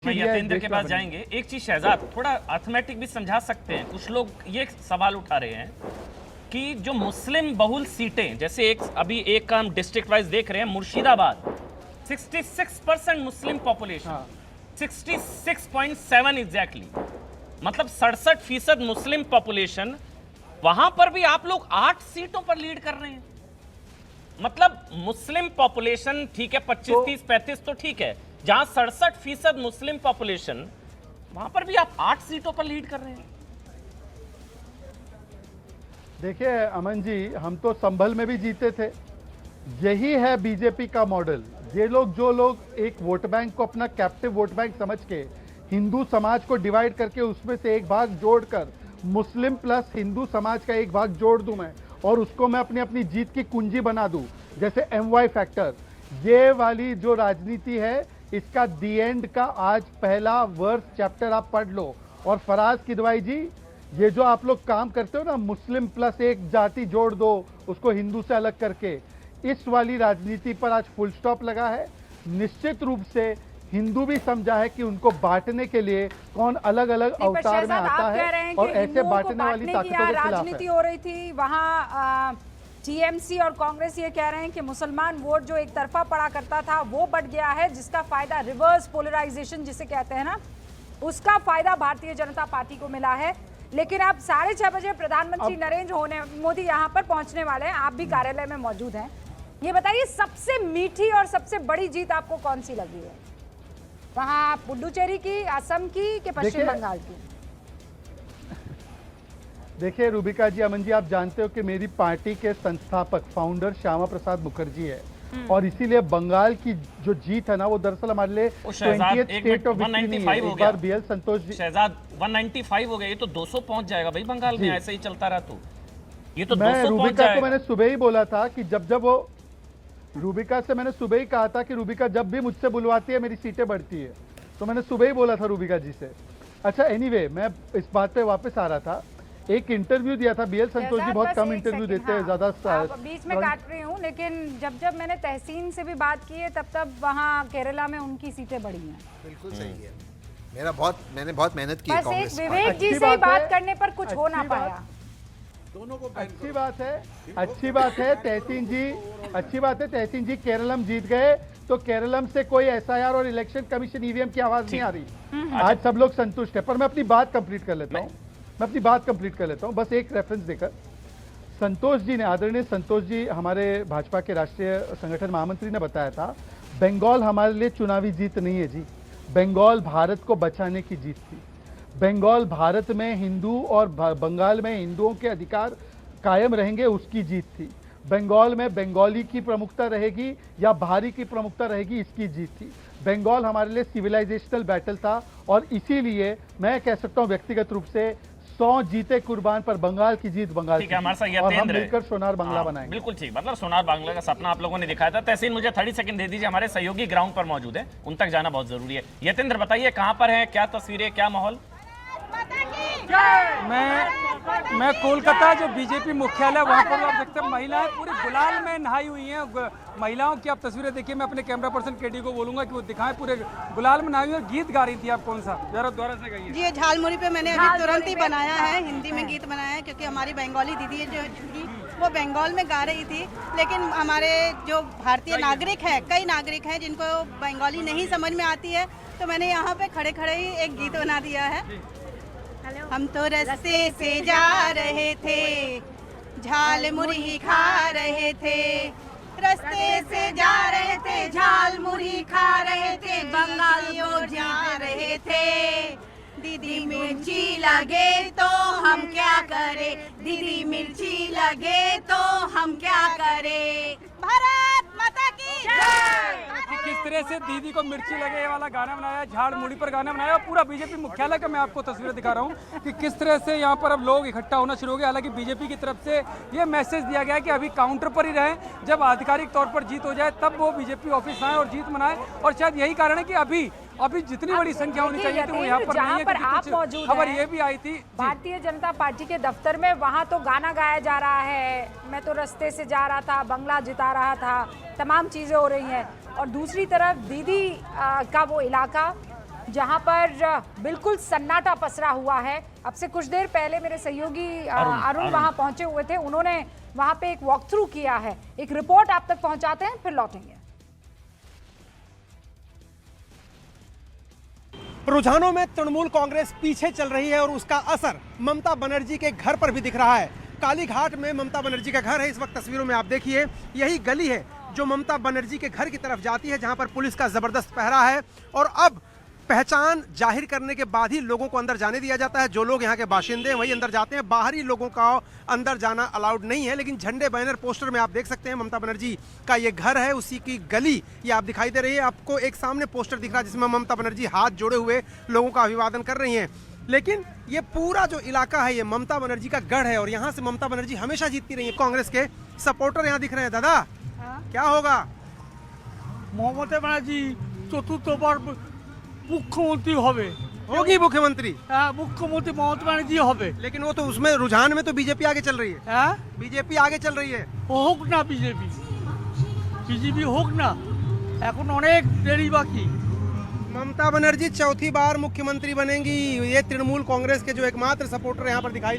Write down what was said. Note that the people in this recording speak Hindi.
मैं यतेंद्र के पास जाएंगे। एक चीज शहजाद थोड़ा अर्थमेटिक भी समझा सकते हैं। कुछ लोग ये सवाल उठा रहे हैं कि जो मुस्लिम बहुल सीटें, जैसे अभी एक का हम डिस्ट्रिक्ट वाइज देख रहे हैं, मुर्शिदाबाद 66% मुस्लिम पॉपुलेशन, 66.7 एग्जैक्टली, मतलब 67% मुस्लिम पॉपुलेशन, वहां पर भी आप लोग 8 सीटों पर लीड कर रहे हैं। मतलब मुस्लिम पॉपुलेशन ठीक है 25, 30, 35 तो ठीक है, जहां 67% मुस्लिम पॉपुलेशन, वहां पर भी आप 8 सीटों पर लीड कर रहे हैं। देखिए अमन जी, हम तो संभल में भी जीते थे। यही है बीजेपी का मॉडल। ये लोग, जो लोग एक वोट बैंक को अपना कैप्टिव वोट बैंक समझ के हिंदू समाज को डिवाइड करके उसमें से एक भाग जोड़कर मुस्लिम प्लस हिंदू समाज का एक भाग जोड़ दूं मैं, और उसको मैं अपनी अपनी जीत की कुंजी बना दूं, जैसे MY फैक्टर, ये वाली जो राजनीति है, इसका दी एंड का आज पहला वर्स चैप्टर आप पढ़ लो। और फराज किदवाई जी, ये जो आप लोग काम करते हो ना, मुस्लिम प्लस एक जाति जोड़ दो उसको हिंदू से अलग करके, इस वाली राजनीति पर आज फुल स्टॉप लगा है। निश्चित रूप से हिंदू भी समझा है कि उनको बांटने के लिए कौन अलग अलग अवतार में आता है, और ऐसे बांटने वाली ताकतों के खिलाफ है। राजनीति हो रही थी वहाँ, TMC और कांग्रेस ये कह रहे हैं कि मुसलमान वोट जो एक तरफा पड़ा करता था वो बढ़ गया है, जिसका फायदा रिवर्स पोलराइजेशन जिसे कहते हैं ना, उसका फायदा भारतीय जनता पार्टी को मिला है। लेकिन अब 6:30 बजे प्रधानमंत्री नरेंद्र मोदी यहाँ पर पहुंचने वाले हैं, आप भी कार्यालय में मौजूद हैं। ये बताइए सबसे मीठी और सबसे बड़ी जीत आपको कौन सी लगी है, वहाँ पुडुचेरी की, असम की कि पश्चिम बंगाल की? देखिए रूबिका जी, अमन जी, आप जानते हो कि मेरी पार्टी के संस्थापक फाउंडर श्यामा प्रसाद मुखर्जी है, और इसीलिए बंगाल की जो जीत है ना, वो दरअसल हमारे लिए 20th स्टेट ऑफ विक्ट्री नहीं है। एक बार BL संतोष जी, शहजाद 195 हो गया, ये तो 200 पहुंच जाएगा भाई बंगाल में, ऐसे ही चलता रहा तो ये तो 200 मैं पहुंच रूबिका जाएगा। को मैंने सुबह ही बोला था कि जब वो रूबिका से मैंने सुबह ही कहा था कि रूबिका जब भी मुझसे बुलवाती है मेरी सीटें बढ़ती है, तो मैंने सुबह ही बोला था रूबिका जी से। अच्छा एनीवे, मैं इस बात पे वापस आ रहा था। एक इंटरव्यू दिया था BL संतोष जी, बहुत कम इंटरव्यू देते हैं, ज्यादा बीच में काट रही हूँ, लेकिन जब मैंने तहसीन से भी बात की है तब वहाँ केरला में उनकी सीटें बढ़ी हैं। बिल्कुल सही है। मैंने बहुत मेहनत की बस कांग्रेस एक विवेक जी से बात करने पर कुछ हो ना पाया। दोनों को अच्छी बात है तहसीन जी केरलम जीत गए, तो केरलम से कोई SIR और इलेक्शन कमीशन EVM की आवाज नहीं आ रही। आज सब लोग संतुष्ट है। पर मैं अपनी बात कंप्लीट कर लेता हूं, बस एक रेफरेंस देकर। संतोष जी ने, आदरणीय संतोष जी, हमारे भाजपा के राष्ट्रीय संगठन महामंत्री ने बताया था, बंगाल हमारे लिए चुनावी जीत नहीं है जी, बंगाल भारत को बचाने की जीत थी। बंगाल भारत में हिंदू और बंगाल में हिंदुओं के अधिकार कायम रहेंगे, उसकी जीत थी। बंगाल में बंगाली की प्रमुखता रहेगी या बाहरी की प्रमुखता रहेगी, इसकी जीत थी। बंगाल हमारे लिए सिविलाइजेशनल बैटल था, और इसीलिए मैं कह सकता हूं व्यक्तिगत रूप से 100 जीते कुर्बान पर बंगाल की जीत, बंगाल की हमारे साथ और हम मिलकर सोनार बांग्ला बनाएंगे। बिल्कुल ठीक, मतलब सोनार बांग्ला का सपना आप लोगों ने दिखाया था। तहसीन मुझे 30 सेकंड दे दीजिए, हमारे सहयोगी ग्राउंड पर मौजूद है, उन तक जाना बहुत जरूरी है। यतेंद्र बताइए कहां पर है, क्या तस्वीरें, क्या माहौल? मैं कोलकाता जो बीजेपी मुख्यालय, वहाँ पर आप देखते हैं महिलाएं पूरे गुलाल में नहाई हुई हैं। महिलाओं की आप तस्वीरें देखिए, मैं अपने कैमरा पर्सन KD को बोलूंगा कि वो दिखाएं, पूरे गुलाल में नहाई हुई। और गीत गा रही थी आप, कौन सा जरा दोबारा से गाइए। जी, झालमुड़ी पे मैंने अभी तुरंत ही बनाया है, हिंदी में गीत बनाया है, क्योंकि हमारी बंगाली दीदी जो थी वो बंगाल में गा रही थी, लेकिन हमारे जो भारतीय नागरिक हैं, कई नागरिक हैं जिनको बंगाली नहीं समझ में आती है, तो मैंने यहाँ पे खड़े खड़े ही एक गीत बना दिया है। हम तो रास्ते से जा रहे थे, झाल मुरही खा रहे थे, रास्ते से जा रहे थे, झाल मुरही खा रहे थे, बंगालियों जा रहे थे। दीदी मिर्ची लगे तो हम क्या करें, दीदी मिर्ची लगे तो हम क्या करें, भारत माता की जय। किस तरह से दीदी को मिर्ची लगे ये वाला गाना बनाया, झाड़ मुड़ी पर गाना बनाया, और पूरा बीजेपी मुख्यालय का मैं आपको तस्वीरें दिखा रहा हूँ कि किस तरह से यहाँ पर अब लोग इकट्ठा होना शुरू हो गए। हालांकि बीजेपी की तरफ से ये मैसेज दिया गया है कि अभी काउंटर पर ही रहें, जब आधिकारिक तौर पर जीत हो जाए तब वो बीजेपी ऑफिस आए और जीत मनाए। और शायद यही कारण है कि अभी जितनी बड़ी संख्या होनी चाहिए थी वो यहाँ पर नहीं है, पर आप मौजूद खबर ये भी आई थी भारतीय जनता पार्टी के दफ्तर में, वहाँ तो गाना गाया जा रहा है, मैं तो रास्ते से जा रहा था, बंगला जिता रहा था, तमाम चीजें हो रही हैं। और दूसरी तरफ दीदी का वो इलाका जहां पर बिल्कुल सन्नाटा पसरा हुआ है। अब से कुछ देर पहले मेरे सहयोगी अरुण वहां पहुंचे हुए थे, उन्होंने वहां पे एक वॉक थ्रू किया है। एक रिपोर्ट आप तक पहुंचाते हैं, फिर लौटेंगे। रुझानों में तृणमूल कांग्रेस पीछे चल रही है और उसका असर ममता बनर्जी के घर पर भी दिख रहा है। कालीघाट में ममता बनर्जी का घर है। इस वक्त तस्वीरों में आप देखिए, यही गली है जो ममता बनर्जी के घर की तरफ जाती है, जहां पर पुलिस का जबरदस्त पहरा है। और अब पहचान जाहिर करने के बाद ही लोगों को अंदर जाने दिया जाता है। जो लोग यहाँ के बाशिंदे हैं वही अंदर जाते हैं, बाहरी लोगों का अंदर जाना अलाउड नहीं है। लेकिन झंडे, बैनर, पोस्टर में आप देख सकते हैं ममता बनर्जी का ये घर है, उसी की गली ये आप दिखाई दे रही है। आपको एक सामने पोस्टर दिख रहा है जिसमें ममता बनर्जी हाथ जोड़े हुए लोगों का अभिवादन कर रही हैं। लेकिन ये पूरा जो इलाका है ये ममता बनर्जी का गढ़ है और यहाँ से ममता बनर्जी हमेशा जीतती रही है। कांग्रेस के सपोर्टर यहाँ दिख रहे हैं। दादा क्या होगा? মমতা ব্যানার্জি চতুর্থবার মুখ্যমন্ত্রী হবে। होगी मुख्यमंत्री, হ্যাঁ, মুখ্যমন্ত্রী মমতা ব্যানার্জি হবে। लेकिन वो तो उसमें रुझान में तो बीजेपी आगे चल रही है। হ্যাঁ, बीजेपी आगे चल रही है। হোক না বিজেপি, বিজেপি হোক না, এখন অনেক দেরি বাকি। ममता बनर्जी चौथी बार मुख्यमंत्री बनेंगी। ये तृणमूल कांग्रेस के जो एकमात्र सपोर्टर यहाँ पर दिखाई